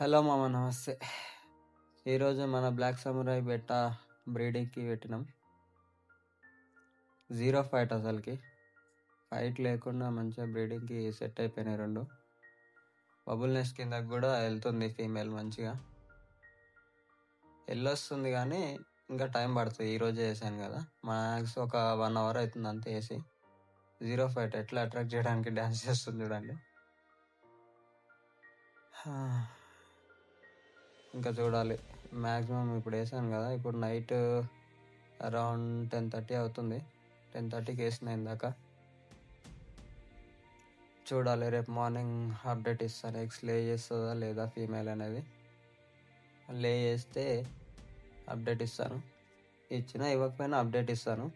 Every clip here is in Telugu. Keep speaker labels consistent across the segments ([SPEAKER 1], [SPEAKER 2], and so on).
[SPEAKER 1] హలో మామ, నమస్తే. ఈరోజు మన బ్లాక్ సమురాయ్ బెట్ట బ్రీడింగ్కి పెట్టినాం. జీరో ఫైట్, అసలుకి ఫైట్ లేకుండా మంచిగా బ్రీడింగ్కి సెట్ అయిపోయినాయి రెండు. బబుల్ నెస్ట్ కిందకి కూడా వెళ్తుంది ఫీమేల్, మంచిగా వెళ్ళొస్తుంది. కానీ ఇంకా టైం పడుతుంది. ఈరోజు వేసాను కదా, మ్యాక్స్ ఒక 1 hour అవుతుంది అంతే వేసి. జీరో ఫైట్ ఎట్లా అట్రాక్ట్ చేయడానికి డ్యాన్స్ చేస్తుంది చూడండి. ఇంకా చూడాలి. మ్యాక్సిమం ఇప్పుడు వేసాను కదా, ఇప్పుడు నైట్ అరౌండ్ 10:30 అవుతుంది. 10:30కి వేసిన ఇందాక. చూడాలి, రేపు మార్నింగ్ అప్డేట్ ఇస్తాను. ఎగ్స్ లే చేస్తుందా లేదా ఫీమేల్ అనేది. లే చేస్తే అప్డేట్ ఇస్తాను, ఇచ్చినా ఇవ్వకపోయినా అప్డేట్ ఇస్తాను.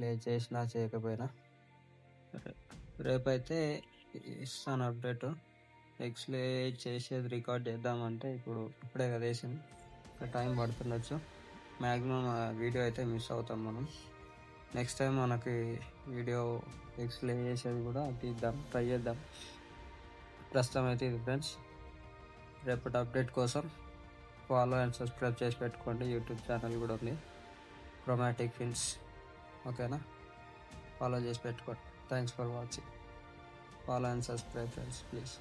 [SPEAKER 1] లే చేసినా చేయకపోయినా రేపైతే ఇస్తాను అప్డేట్. ఎగ్స్ లే చేసేది రికార్డ్ చేద్దామంటే ఇప్పుడే కదా వేసింది, టైం పడుతుండొచ్చు. మ్యాక్సిమం వీడియో అయితే మిస్ అవుతాం మనం. నెక్స్ట్ టైం మనకి వీడియో ఎగ్స్ లే చేసేది కూడా తీద్దాం, ట్రై చేద్దాం. ప్రస్తుతం అయితే ఇది ఫ్రెండ్స్. రేపటి అప్డేట్ కోసం ఫాలో అండ్ సబ్స్క్రైబ్ చేసి పెట్టుకోండి. యూట్యూబ్ ఛానల్ కూడా ఉంది, క్రోమాటిక్ ఫిన్స్. ఓకేనా, ఫాలో చేసి పెట్టుకోండి. Thanks for watching. Follow and subscribe friends, please.